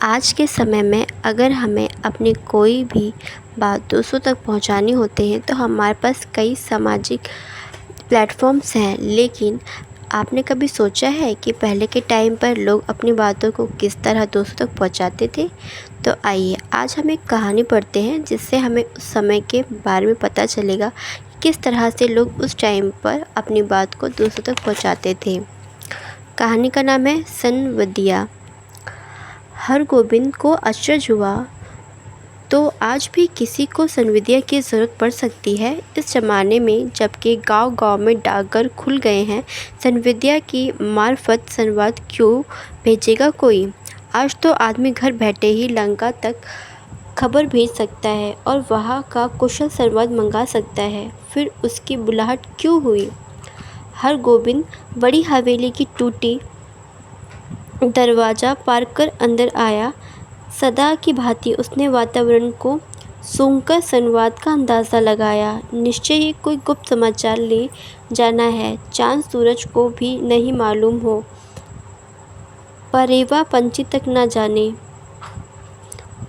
आज के समय में अगर हमें अपनी कोई भी बात दूसरों तक पहुंचानी होती है तो हमारे पास कई सामाजिक प्लेटफॉर्म्स हैं। लेकिन आपने कभी सोचा है कि पहले के टाइम पर लोग अपनी बातों को किस तरह दूसरों तक पहुंचाते थे? तो आइए आज हम एक कहानी पढ़ते हैं जिससे हमें उस समय के बारे में पता चलेगा कि किस तरह से लोग उस टाइम पर अपनी बात को दूसरों तक पहुंचाते थे। कहानी का नाम है सनवदिया। हरगोविंद को आश्चर्य हुआ, तो आज भी किसी को सनवदिया की ज़रूरत पड़ सकती है। इस ज़माने में जबकि गांव-गांव में डाकघर खुल गए हैं, सनवदिया की मार्फत संवाद क्यों भेजेगा कोई? आज तो आदमी घर बैठे ही लंका तक खबर भेज सकता है और वहाँ का कुशल संवाद मंगा सकता है। फिर उसकी बुलाहट क्यों हुई? हरगोविंद बड़ी हवेली की टूटी दरवाज़ा पार कर अंदर आया। सदा की भांति उसने वातावरण को सूंघकर संवाद का अंदाज़ा लगाया। निश्चय ही कोई गुप्त समाचार ले जाना है। चाँद सूरज को भी नहीं मालूम हो, परेवा पंछी तक न जाने।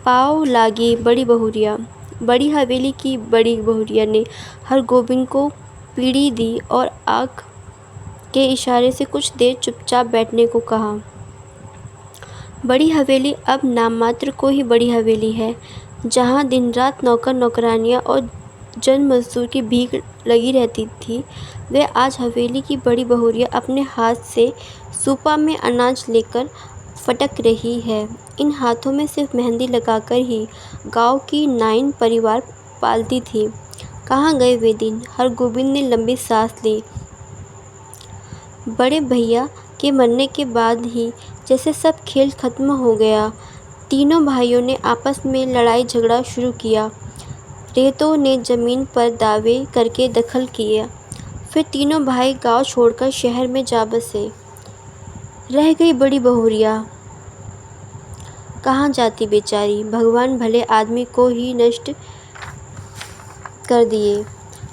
पाँव लागी बड़ी बहुरिया। बड़ी हवेली की बड़ी बहुरिया ने हरगोविंद को पीढ़ी दी और आँख के इशारे से कुछ देर चुपचाप बैठने को कहा। बड़ी हवेली अब नाममात्र को ही बड़ी हवेली है, जहाँ दिन रात नौकर नौकरानियाँ और जन मजदूर की भीड़ लगी रहती थी। वे आज हवेली की बड़ी बहुरिया अपने हाथ से सूपा में अनाज लेकर फटक रही है। इन हाथों में सिर्फ मेहंदी लगाकर ही गांव की नाइन परिवार पालती थी। कहाँ गए वे दिन? हरगोविंद ने लंबी सांस ली। बड़े भैया के मरने के बाद ही जैसे सब खेल खत्म हो गया। तीनों भाइयों ने आपस में लड़ाई झगड़ा शुरू किया। रेतों ने ज़मीन पर दावे करके दखल किया। फिर तीनों भाई गांव छोड़कर शहर में जा बसे। रह गई बड़ी बहुरिया। कहाँ जाती बेचारी? भगवान भले आदमी को ही नष्ट कर दिए,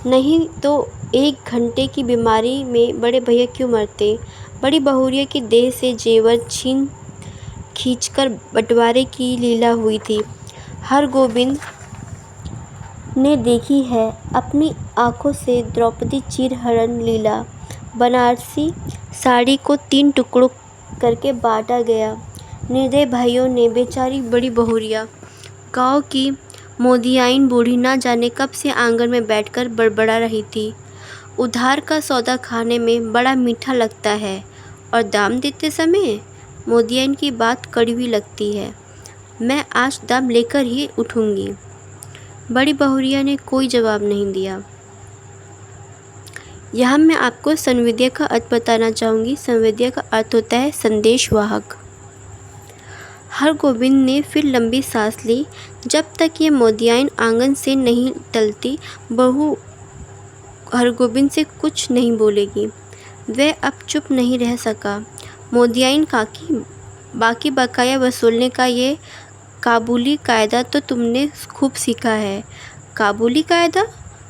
नहीं तो 1 घंटे की बीमारी में बड़े भैया क्यों मरते? बड़ी बहुरिया की देह से जेवर छीन खींचकर बंटवारे की लीला हुई थी। हरगोविंद ने देखी है अपनी आंखों से द्रौपदी चीरहरण लीला। बनारसी साड़ी को 3 टुकड़ों करके बांटा गया। निर्दय भाइयों ने बेचारी बड़ी बहुरिया। गांव की मोदियाइन बूढ़ी ना जाने कब से आंगन में बैठकर बड़बड़ा रही थी। उधार का सौदा खाने में बड़ा मीठा लगता है और दाम देते समय मोदियाइन की बात कड़वी लगती है। मैं आज दाम लेकर ही उठूंगी। बड़ी बहुरिया ने कोई जवाब नहीं दिया। यहाँ मैं आपको सनवदिया का अर्थ बताना चाहूँगी। सनवदिया का अर्थ होता है संदेशवाहक। हरगोविंद ने फिर लंबी सांस ली। जब तक ये मोदियाइन आंगन से नहीं टलती, बहू हरगोविंद से कुछ नहीं बोलेगी। वह अब चुप नहीं रह सका। मोदियाइन काकी, बाकी बकाया वसूलने का ये काबुली कायदा तो तुमने खूब सीखा है। काबुली कायदा?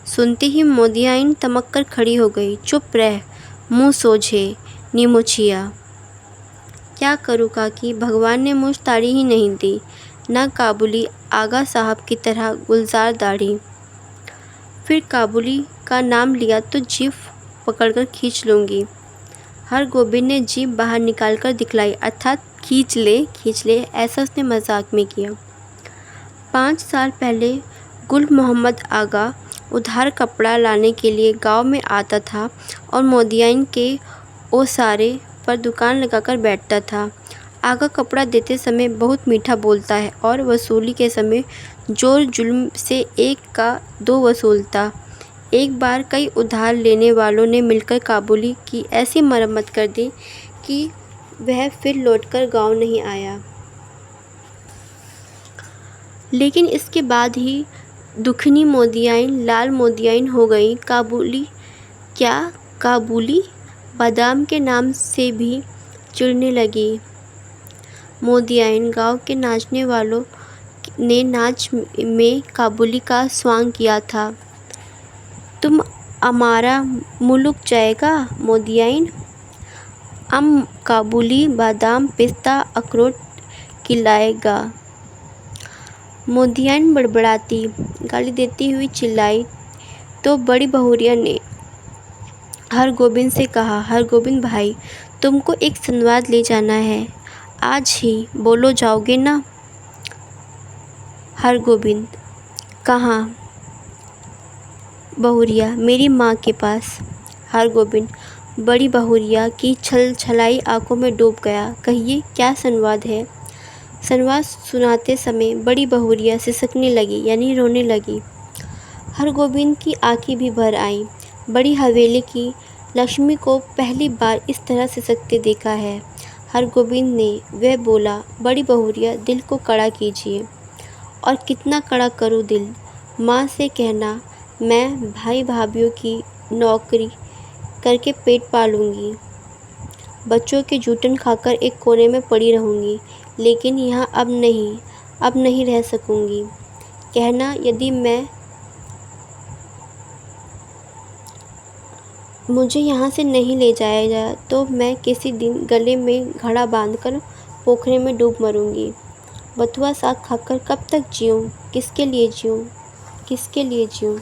सुनते ही मोदियाइन तमक कर खड़ी हो गई। चुप रह, मुँह सोझे निमोछिया। क्या करूँ काकी, भगवान ने मुझ ताड़ी ही नहीं दी, ना काबुली आगा साहब की तरह गुलजार दाढ़ी। फिर काबुली का नाम लिया तो जीभ पकड़कर खींच लूँगी। हरगोविंद ने जीभ बाहर निकालकर दिखलाई, अर्थात खींच ले, ऐसा उसने मजाक में किया। 5 साल पहले गुल मोहम्मद आगा उधार कपड़ा लाने के लिए गांव में आता था और मोदियाइन के ओसारे पर दुकान लगाकर बैठता था। आगा कपड़ा देते समय बहुत मीठा बोलता है और वसूली के समय जोर जुल्म से 1 का 2 वसूलता। एक बार कई उधार लेने वालों ने मिलकर काबुली की ऐसी मरम्मत कर दी कि वह फिर लौटकर गांव नहीं आया। लेकिन इसके बाद ही दुखनी मोदियाइन लाल मोदियाइन हो गई। काबुली क्या, काबुली बादाम के नाम से भी चिढ़ने लगी। मोदियाइन गांव के नाचने वालों ने नाच में काबुली का स्वांग किया था। तुम हमारा मुलुक जाएगा मोदियाइन। काबुली बादाम, पिस्ता, अखरोट खिलाएगा। मोदियान बड़बड़ाती गाली देती हुई चिल्लाई तो बड़ी बहुरिया ने हरगोविंद से कहा, हरगोविंद भाई, तुमको एक संवाद ले जाना है, आज ही बोलो जाओगे ना? हरगोविंद, कहाँ? बहुरिया, मेरी माँ के पास। हरगोविंद बड़ी बहुरिया की छल छलाई आंखों में डूब गया। कहिए, क्या संवाद है? संवाद सुनाते समय बड़ी बहुरिया सिसकने लगी, यानी रोने लगी। हरगोविंद की आंखें भी भर आईं। बड़ी हवेली की लक्ष्मी को पहली बार इस तरह सिसकते देखा है। हरगोविंद ने वह बोला, बड़ी बहुरिया, दिल को कड़ा कीजिए। और कितना कड़ा करूँ दिल? माँ से कहना मैं भाई भाभीियों की नौकरी करके पेट पालूंगी, बच्चों के जूठन खाकर एक कोने में पड़ी रहूंगी, लेकिन यहाँ अब नहीं रह सकूंगी। कहना यदि मुझे यहाँ से नहीं ले जाया जाए तो मैं किसी दिन गले में घड़ा बांधकर पोखरे में डूब मरूंगी। बथुआ साग खाकर कब तक जीऊँ? किसके लिए जीऊँ?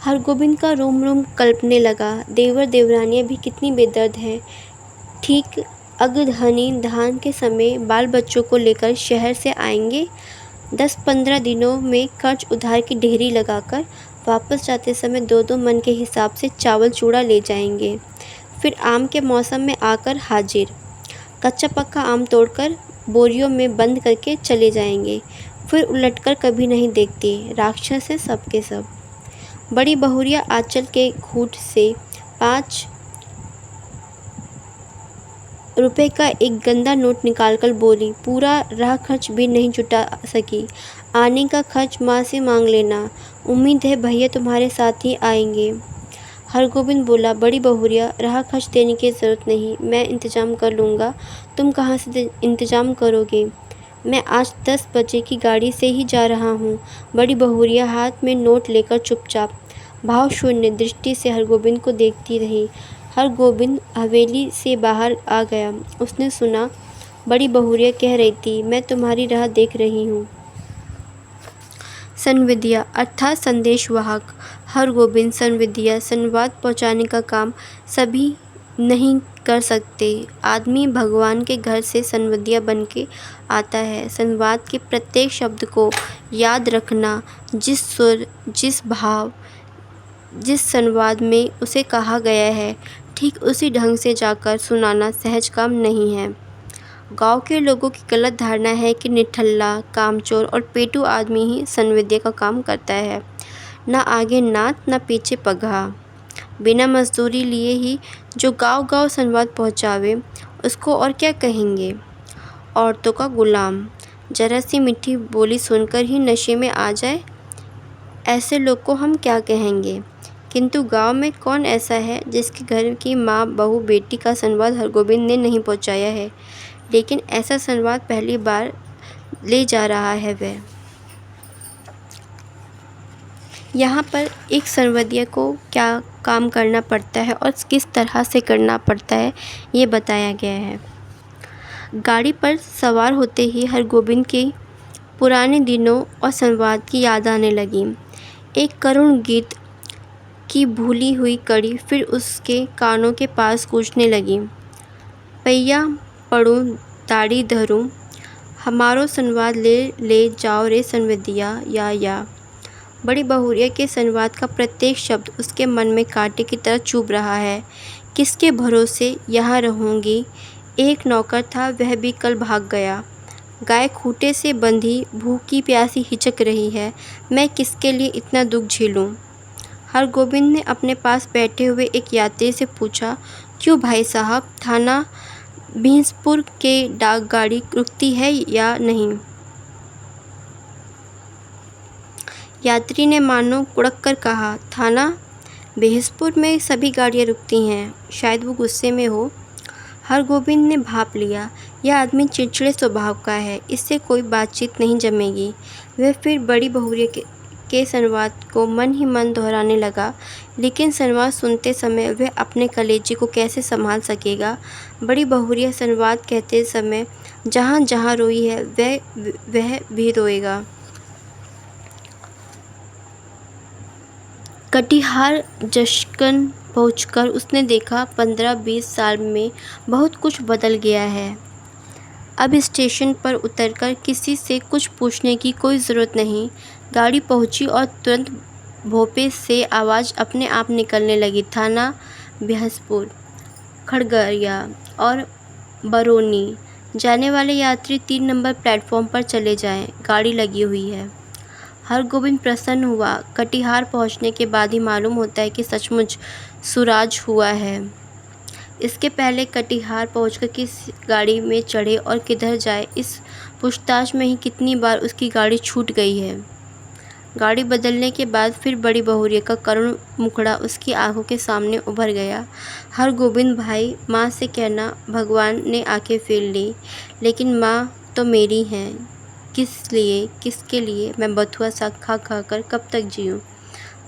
हरगोविंद का रोम रोम कल्पने लगा। देवर देवरानियाँ भी कितनी बेदर्द हैं। ठीक अगधनी धान के समय बाल बच्चों को लेकर शहर से आएंगे। 10-15 दिनों में कर्ज उधार की ढेरी लगाकर वापस जाते समय 2-2 मन के हिसाब से चावल चूड़ा ले जाएंगे। फिर आम के मौसम में आकर हाजिर, कच्चा पक्का आम तोड़कर बोरियों में बंद करके चले जाएंगे। फिर उलटकर कभी नहीं देखते। राक्षस है सबके सब। बड़ी बहुरिया आंचल के घूंट से 5 रुपए का एक गंदा नोट निकालकर बोली, पूरा राह खर्च भी नहीं जुटा सकी। आने का खर्च माँ से मांग लेना। उम्मीद है भैया तुम्हारे साथ ही आएंगे। हरगोविंद बोला, बड़ी बहुरिया, राह खर्च देने की ज़रूरत नहीं, मैं इंतज़ाम कर लूँगा। तुम कहाँ से इंतज़ाम करोगे? मैं आज 10 बजे की गाड़ी से ही जा रहा हूँ। बड़ी बहुरिया हाथ में नोट लेकर चुपचाप भाव शून्य दृष्टि से हरगोविंद को देखती रही। हरगोविंद हवेली से बाहर आ गया। उसने सुना बड़ी बहुरिया कह रही थी, मैं तुम्हारी राह देख रही हूँ। संविदिया अर्थात संदेशवाहक। हरगोविंद संविदिया संवाद पहुँचाने का काम सभी नहीं कर सकते। आदमी भगवान के घर से संविदिया बन के आता है। संवाद के प्रत्येक शब्द को याद रखना, जिस सुर, जिस भाव, जिस संवाद में उसे कहा गया है, ठीक उसी ढंग से जाकर सुनाना सहज काम नहीं है। गांव के लोगों की गलत धारणा है कि निठल्ला, कामचोर और पेटू आदमी ही संविदिया का काम करता है। ना आगे नात, ना पीछे पगहा। बिना मजदूरी लिए ही जो गांव-गांव संवाद पहुंचावे, उसको और क्या कहेंगे? औरतों का गुलाम। जरा सी मीठी बोली सुनकर ही नशे में आ जाए, ऐसे लोग को हम क्या कहेंगे? किंतु गांव में कौन ऐसा है जिसके घर की माँ, बहू, बेटी का संवाद हरगोविंद ने नहीं पहुंचाया है? लेकिन ऐसा संवाद पहली बार ले जा रहा है वह। यहाँ पर एक संवदिया को क्या काम करना पड़ता है और किस तरह से करना पड़ता है, ये बताया गया है। गाड़ी पर सवार होते ही हरगोविंद के पुराने दिनों और संवाद की याद आने लगी। एक करुण गीत की भूली हुई कड़ी फिर उसके कानों के पास गूंजने लगी। पैया पढ़ूं, दाढ़ी धरूं, हमारो संवाद ले जाओ रे संवदिया या। बड़ी बहुरिया के संवाद का प्रत्येक शब्द उसके मन में कांटे की तरह चुभ रहा है। किसके भरोसे यहाँ रहूँगी? एक नौकर था, वह भी कल भाग गया। गाय खूंटे से बंधी भूखी प्यासी हिचक रही है। मैं किसके लिए इतना दुख झेलूं? हरगोविंद ने अपने पास बैठे हुए एक यात्री से पूछा, क्यों भाई साहब, थाना भींसपुर के डाक गाड़ी रुकती है या नहीं? यात्री ने मानो कुड़क कर कहा, थाना भींसपुर में सभी गाड़ियाँ रुकती हैं। शायद वो गुस्से में हो। हरगोविंद ने भाप लिया, यह आदमी चिड़चिड़े स्वभाव का है, इससे कोई बातचीत नहीं जमेगी। वह फिर बड़ी बहुरिया के संवाद को मन ही मन दोहराने लगा, लेकिन संवाद सुनते समय वह अपने कलेजे को कैसे संभाल सकेगा? बड़ी बहुरिया संवाद कहते समय जहाँ जहाँ रोई है वह भी रोएगा। कटिहार जंक्शन पहुंचकर उसने देखा 15-20 साल में बहुत कुछ बदल गया है। अब स्टेशन पर उतरकर किसी से कुछ पूछने की कोई ज़रूरत नहीं। गाड़ी पहुंची और तुरंत भोपे से आवाज़ अपने आप निकलने लगी। थाना बिहसपुर, खड़गरिया और बरौनी जाने वाले यात्री 3 नंबर प्लेटफॉर्म पर चले जाएं, गाड़ी लगी हुई है। हरगोविंद प्रसन्न हुआ। कटिहार पहुंचने के बाद ही मालूम होता है कि सचमुच सुराज हुआ है। इसके पहले कटिहार पहुंचकर किस गाड़ी में चढ़े और किधर जाए, इस पूछताछ में ही कितनी बार उसकी गाड़ी छूट गई है। गाड़ी बदलने के बाद फिर बड़ी बहुरिया का करुण मुखड़ा उसकी आंखों के सामने उभर गया। हरगोविंद भाई, माँ से कहना भगवान ने आंखें फेर ली, लेकिन माँ तो मेरी हैं। किस लिए, किसके लिए मैं बथुआ साग खा खा कर कब तक जीऊँ।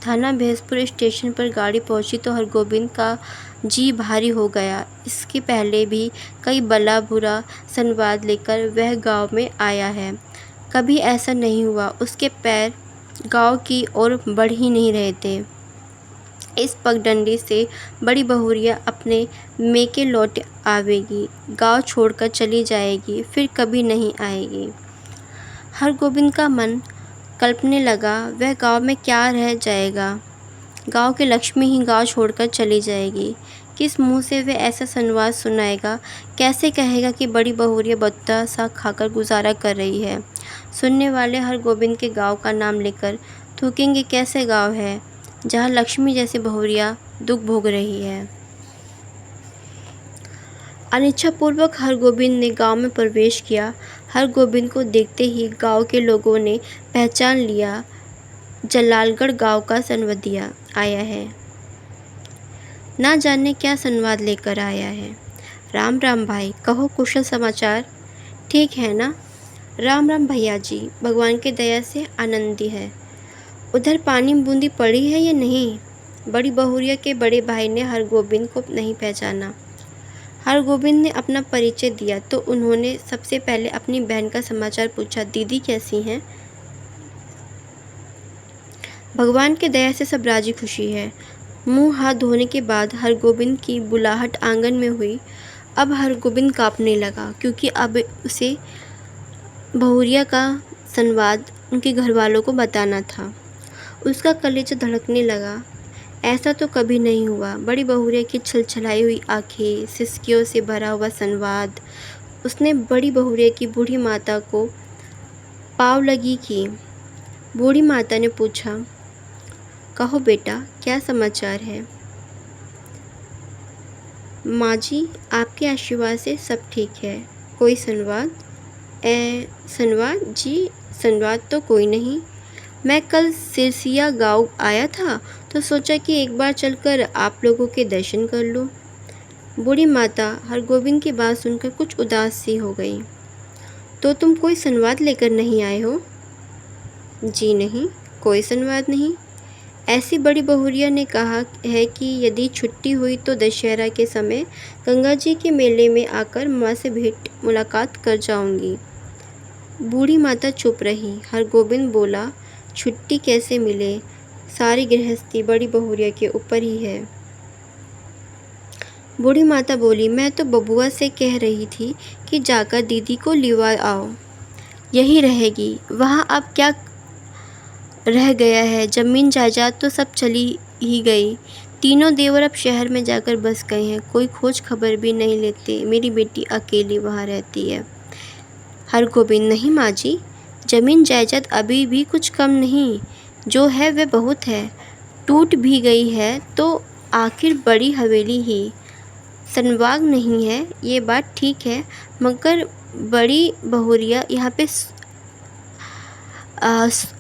थाना बिहसपुर स्टेशन पर गाड़ी पहुंची तो हरगोविंद का जी भारी हो गया। इसके पहले भी कई भला बुरा संवाद लेकर वह गांव में आया है। कभी ऐसा नहीं हुआ उसके पैर गांव की ओर बढ़ ही नहीं रहे थे। इस पगडंडी से बड़ी बहुरिया अपने मेके लौट आवेगी, गांव छोड़कर चली जाएगी, फिर कभी नहीं आएगी। हरगोविंद का मन कल्पने लगा, वह गांव में क्या रह जाएगा। गांव की लक्ष्मी ही गांव छोड़कर चली जाएगी। किस मुंह से वह ऐसा संवाद सुनाएगा, कैसे कहेगा कि बड़ी बहुरिया बत्ता सा खाकर गुजारा कर रही है। सुनने वाले हरगोविंद के गांव का नाम लेकर थूकेंगे, कैसे गांव है जहां लक्ष्मी जैसी बहुरिया दुख भोग रही है। अनिच्छापूर्वक हरगोविंद ने गांव में प्रवेश किया। हरगोविंद को देखते ही गांव के लोगों ने पहचान लिया, जलालगढ़ गांव का संवदिया आया है। ना जाने क्या संवाद लेकर आया है। राम राम भाई, कहो कुशल समाचार। ठीक है ना। राम राम भैया जी, भगवान की दया से आनंदी है। उधर पानी बूंदी पड़ी है या नहीं। बड़ी बहुरिया के बड़े भाई ने हरगोविंद को नहीं पहचाना। हरगोविंद ने अपना परिचय दिया तो उन्होंने सबसे पहले अपनी बहन का समाचार पूछा। दीदी कैसी हैं। भगवान की दया से सब राजी खुशी है। मुंह हाथ धोने के बाद हरगोविंद की बुलाहट आंगन में हुई। अब हरगोविंद कांपने लगा, क्योंकि अब उसे बहुरिया का संवाद उनके घरवालों को बताना था। उसका कलेजा धड़कने लगा। ऐसा तो कभी नहीं हुआ। बड़ी बहुरिया की छलछलाई हुई आंखें, सिसकियों से भरा हुआ संवाद। उसने बड़ी बहुरिया की बूढ़ी माता को पाव लगी की। बूढ़ी माता ने पूछा, कहो बेटा, क्या समाचार है। माँ जी, आपके आशीर्वाद से सब ठीक है। कोई संवाद। संवाद जी, संवाद तो कोई नहीं। मैं कल सिरसिया गांव आया था तो सोचा कि एक बार चलकर आप लोगों के दर्शन कर लूं। बूढ़ी माता हरगोविंद की बात सुनकर कुछ उदास सी हो गई। तो तुम कोई संवाद लेकर नहीं आए हो। जी नहीं, कोई संवाद नहीं। ऐसी बड़ी बहुरिया ने कहा है कि यदि छुट्टी हुई तो दशहरा के समय गंगा जी के मेले में आकर माँ से भेंट मुलाकात कर जाऊंगी। बूढ़ी माता चुप रही। हरगोविंद बोला, छुट्टी कैसे मिले, सारी गृहस्थी बड़ी बहुरिया के ऊपर ही है। बूढ़ी माता बोली, मैं तो बबुआ से कह रही थी कि जाकर दीदी को लिवा आओ, यही रहेगी। वहाँ अब क्या रह गया है, जमीन जायदाद तो सब चली ही गई। तीनों देवर अब शहर में जाकर बस गए हैं, कोई खोज खबर भी नहीं लेते। मेरी बेटी अकेली वहाँ रहती है। हरगोविंद, नहीं माँ जी, जमीन जायदाद अभी भी कुछ कम नहीं, जो है वह बहुत है। टूट भी गई है तो आखिर बड़ी हवेली ही। संवाद नहीं है, ये बात ठीक है, मगर बड़ी बहुरिया यहाँ पे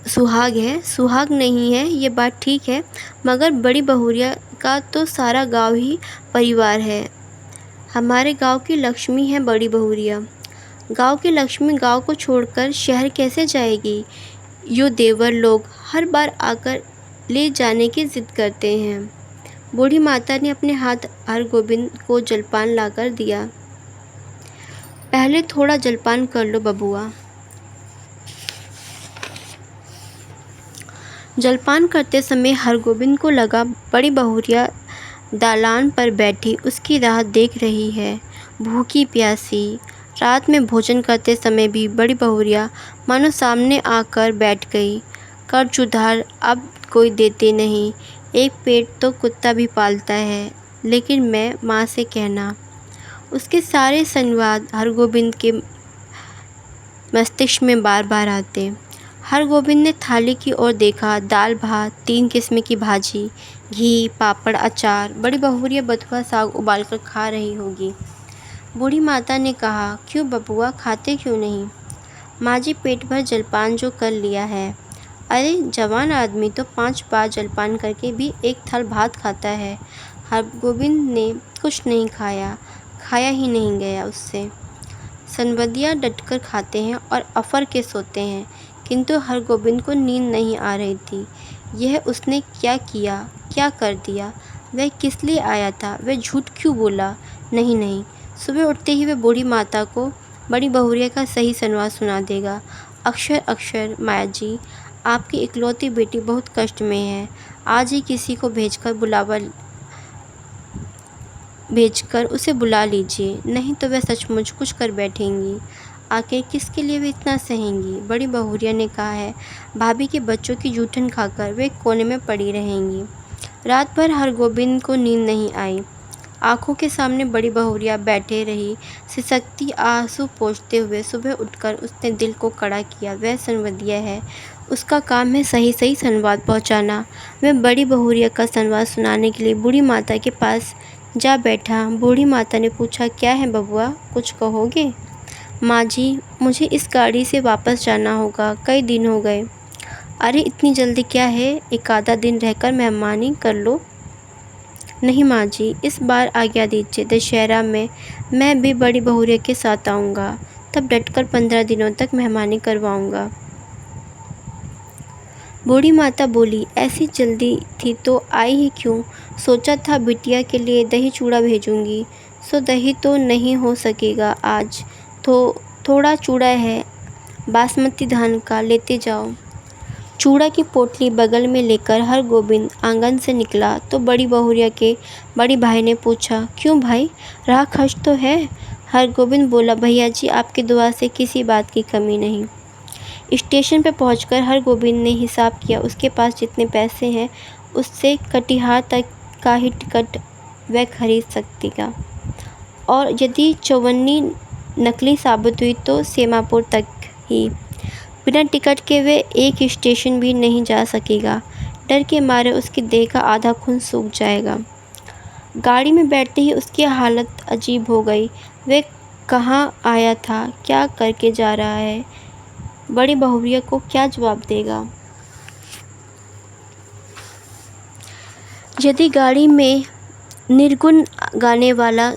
सुहाग है। सुहाग नहीं है, ये बात ठीक है, मगर बड़ी बहुरिया का तो सारा गांव ही परिवार है। हमारे गांव की लक्ष्मी है बड़ी बहुरिया। गांव की लक्ष्मी गांव को छोड़कर शहर कैसे जाएगी। यो देवर लोग हर बार आकर ले जाने की जिद करते हैं। बूढ़ी माता ने अपने हाथ हरगोविंद को जलपान लाकर दिया। पहले थोड़ा जलपान कर लो बबुआ। जलपान करते समय हरगोविंद को लगा बड़ी बहुरिया दालान पर बैठी उसकी राह देख रही है, भूखी प्यासी। रात में भोजन करते समय भी बड़ी बहुरिया मानो सामने आकर बैठ गई। कर्ज उधार अब कोई देते नहीं, एक पेट तो कुत्ता भी पालता है, लेकिन मैं माँ से कहना। उसके सारे संवाद हरगोविंद के मस्तिष्क में बार बार आते। हरगोविंद ने थाली की ओर देखा। दाल भात, 3 किस्म की भाजी, घी, पापड़, अचार। बड़ी बहुरिया बथुआ साग उबालकर खा रही होगी। बूढ़ी माता ने कहा, क्यों बबुआ, खाते क्यों नहीं? माँ जी, पेट भर जलपान जो कर लिया है। अरे जवान आदमी तो 5 बार जलपान करके भी 1 थाल भात खाता है। हरगोविंद ने कुछ नहीं खाया, खाया ही नहीं गया उससे। सनबदिया डटकर खाते हैं और अफर के सोते हैं, किंतु हरगोविंद को नींद नहीं आ रही थी। यह उसने क्या किया, क्या कर दिया? वह किस लिए आया था? वह झूठ क्यों बोला? नहीं नहीं, सुबह उठते ही वह बूढ़ी माता को बड़ी बहुरिया का सही संवाद सुना देगा। अक्षर अक्षर माया जी, आपकी इकलौती बेटी बहुत कष्ट में है। आज ही किसी को भेजकर उसे बुला लीजिए, नहीं तो वह सचमुच कुछ कर बैठेंगी। आखिर किसके लिए वे इतना सहेंगी? बड़ी बहुरिया ने कहा है, भाभी के बच्चों की जूठन खाकर वे कोने में पड़ी रहेंगी। रात भर हरगोविंद को नींद नहीं आई। आंखों के सामने बड़ी बहुरिया बैठे रही, सिसकती आंसू पोंछते हुए। सुबह उठकर उसने दिल को कड़ा किया। वह सनबदिया है, उसका काम है सही सही संवाद पहुंचाना। वह बड़ी बहुरिया का संवाद सुनाने के लिए बूढ़ी माता के पास जा बैठा। बूढ़ी माता ने पूछा, क्या है बबुआ, कुछ कहोगे? माँ जी, मुझे इस गाड़ी से वापस जाना होगा, कई दिन हो गए। अरे इतनी जल्दी क्या है, 1 आधा दिन रहकर मेहमानी कर लो। नहीं माँ जी, इस बार आज्ञा दीजिए, दशहरा में मैं भी बड़ी बहुरिया के साथ आऊँगा, तब डटकर 15 दिनों तक मेहमानी करवाऊँगा। बूढ़ी माता बोली, ऐसी जल्दी थी तो आई ही क्यों? सोचा था बिटिया के लिए दही चूड़ा भेजूंगी। सो दही तो नहीं हो सकेगा आज, तो थोड़ा चूड़ा है बासमती धान का, लेते जाओ। चूड़ा की पोटली बगल में लेकर हरगोविंद आंगन से निकला तो बड़ी बहुरिया के बड़ी भाई ने पूछा, क्यों भाई, राह खर्च तो है? हरगोविंद बोला, भैया जी, आपकी दुआ से किसी बात की कमी नहीं। स्टेशन पर पहुंचकर हरगोविंद ने हिसाब किया। उसके पास जितने पैसे हैं उससे कटिहार तक का ही टिकट वह खरीद सकेगा, और यदि चौवन्नी नकली साबित हुई तो सेमापुर तक ही। बिना टिकट के वे एक स्टेशन भी नहीं जा सकेगा। डर के मारे उसकी देह का आधा खून सूख जाएगा। गाड़ी में बैठते ही उसकी हालत अजीब हो गई। वह कहाँ आया था, क्या करके जा रहा है? बड़ी बहुरिया को क्या जवाब देगा? यदि गाड़ी में निर्गुण गाने वाला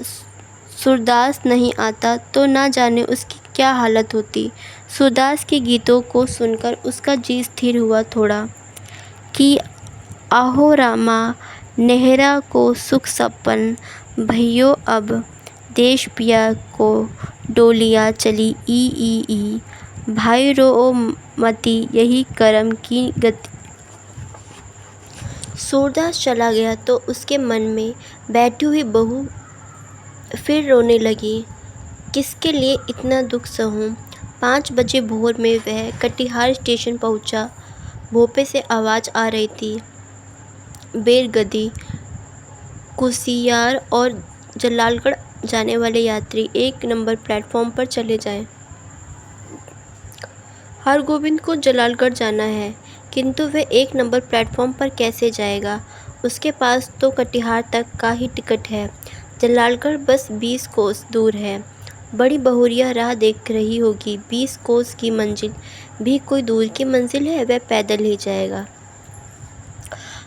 सूरदास नहीं आता तो ना जाने उसकी क्या हालत होती। सूरदास के गीतों को सुनकर उसका जी स्थिर हुआ थोड़ा कि आहो रामा, नेहरा को सुख सपन भइयो अब, देश पिया को डोलिया चली ई। भाई रो मती, यही करम की गति। सूरदास चला गया तो उसके मन में बैठी हुई बहू फिर रोने लगी। किसके लिए इतना दुख सहूं? 5 बजे भोर में वह कटिहार स्टेशन पहुंचा। भोपे से आवाज़ आ रही थी, बैरगद्दी, कुसियार और जलालगढ़ जाने वाले यात्री 1 नंबर प्लेटफॉर्म पर चले जाएं। हरगोविंद को जलालगढ़ जाना है, किंतु वह 1 नंबर प्लेटफॉर्म पर कैसे जाएगा? उसके पास तो कटिहार तक का ही टिकट है। जलालगढ़ बस 20 कोस दूर है। बड़ी बहुरिया राह देख रही होगी। 20 कोस की मंजिल भी कोई दूर की मंजिल है? वह पैदल ही जाएगा।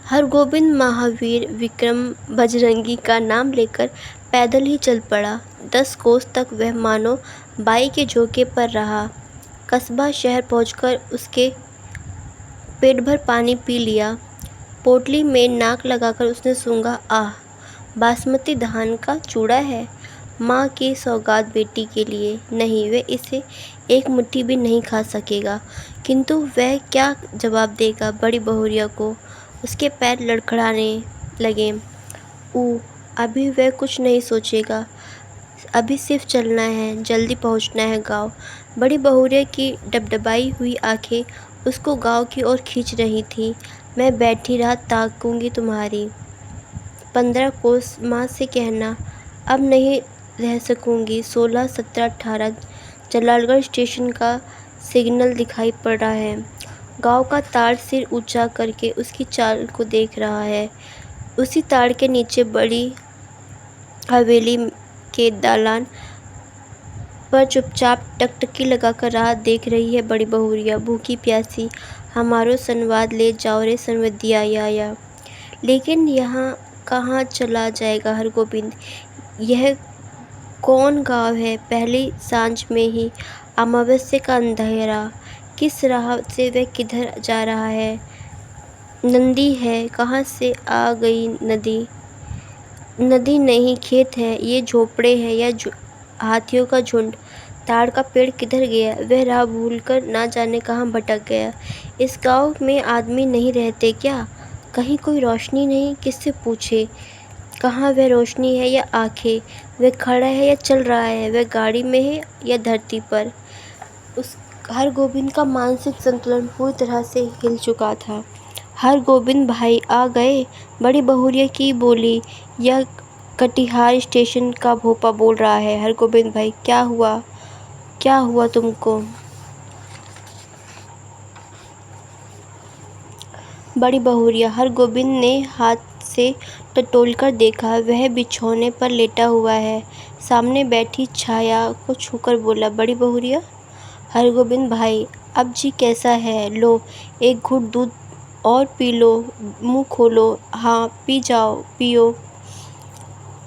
हरगोविंद महावीर विक्रम बजरंगी का नाम लेकर पैदल ही चल पड़ा। 10 कोस तक वह मानो बाई के झोंके पर रहा। कस्बा शहर पहुंचकर उसके पेट भर पानी पी लिया। पोटली में नाक लगाकर उसने सूंघा, आह, बासमती धान का चूड़ा है। माँ की सौगात बेटी के लिए नहीं, वह इसे एक मुट्ठी भी नहीं खा सकेगा। किंतु वह क्या जवाब देगा बड़ी बहुरिया को? उसके पैर लड़खड़ाने लगे। अभी वह कुछ नहीं सोचेगा, अभी सिर्फ चलना है, जल्दी पहुंचना है गांव। बड़ी बहुरिया की डबडबाई हुई आंखें उसको गांव की ओर खींच रही थीं। मैं बैठी रात ताकूंगी तुम्हारी। 15 कोस माँ से कहना, अब नहीं रह सकूंगी। 16, 17, 18 जलालगढ़ स्टेशन का सिग्नल दिखाई पड़ रहा है। गांव का ताड़ सिर ऊंचा करके उसकी चाल को देख रहा है। उसी ताड़ के नीचे बड़ी हवेली के दालान पर चुपचाप टकटकी लगाकर राह देख रही है बड़ी बहुरिया। भूखी प्यासी हमारो संवाद ले जाओ रे संवदिया या। लेकिन यहाँ कहाँ चला जाएगा हरगोविंद? यह कौन गांव है? पहली सांझ में ही अमावस्या का अंधेरा। किस राह से वह किधर जा रहा है? नंदी है, कहाँ से आ गई नदी? नदी नहीं, खेत है, ये झोपड़े हैं या हाथियों का झुंड। ताड़ का पेड़ किधर गया? वह राह भूलकर ना जाने कहाँ भटक गया। इस गांव में आदमी नहीं रहते क्या? कहीं कोई रोशनी नहीं? किससे पूछे? कहाँ वह रोशनी है या आंखें? वह खड़ा है या चल रहा है? वह गाड़ी में है या धरती पर? उस हरगोविंद का मानसिक संतुलन पूरी तरह से हिल चुका था। हरगोविंद भाई आ गए? बड़ी बहुरिया की बोली। यह कटिहार स्टेशन का भोपा बोल रहा है। हरगोविंद भाई, क्या हुआ तुमको? बड़ी बहुरिया। हरगोविंद ने हाथ से टटोलकर देखा। वह बिछौने पर लेटा हुआ है। सामने बैठी छाया को छूकर बोला, बड़ी बहुरिया। हरगोविंद भाई, अब जी कैसा है? लो, एक घूंट दूध और पी लो, मुंह खोलो। हाँ, पी जाओ, पियो।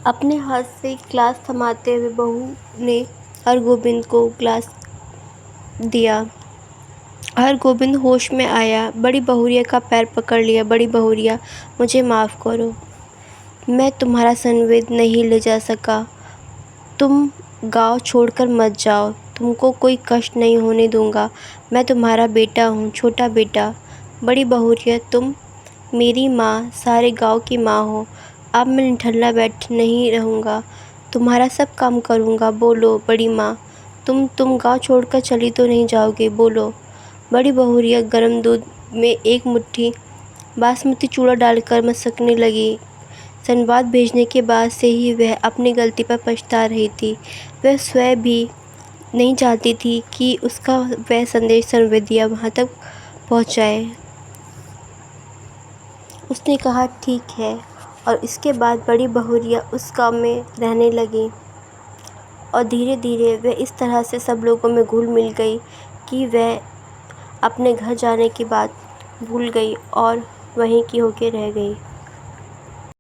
अपने हाथ से ग्लास थमाते हुए बहू ने हरगोविंद को ग्लास दिया। हरगोविंद होश में आया। बड़ी बहुरिया का पैर पकड़ लिया। बड़ी बहुरिया, मुझे माफ़ करो, मैं तुम्हारा संवेद नहीं ले जा सका। तुम गांव छोड़कर मत जाओ, तुमको कोई कष्ट नहीं होने दूंगा। मैं तुम्हारा बेटा हूँ, छोटा बेटा। बड़ी बहुरिया, तुम मेरी माँ, सारे गांव की माँ हो। अब मैं निठल्ला बैठ नहीं रहूँगा, तुम्हारा सब काम करूँगा। बोलो बड़ी माँ, तुम गांव छोड़कर चली तो नहीं जाओगे? बोलो। बड़ी बहुरिया गर्म दूध में एक मुट्ठी बासमती चूड़ा डालकर मसकने लगी। संवाद भेजने के बाद से ही वह अपनी गलती पर पछता रही थी। वह स्वयं भी नहीं चाहती थी कि उसका वह संदेश संवेदिया वहाँ तक पहुँचाए। उसने कहा, ठीक है, और इसके बाद बड़ी बहुरिया उस गाँव में रहने लगी और धीरे धीरे वह इस तरह से सब लोगों में घुल मिल गई कि वह अपने घर जाने की बात भूल गई और वहीं की होके रह गई।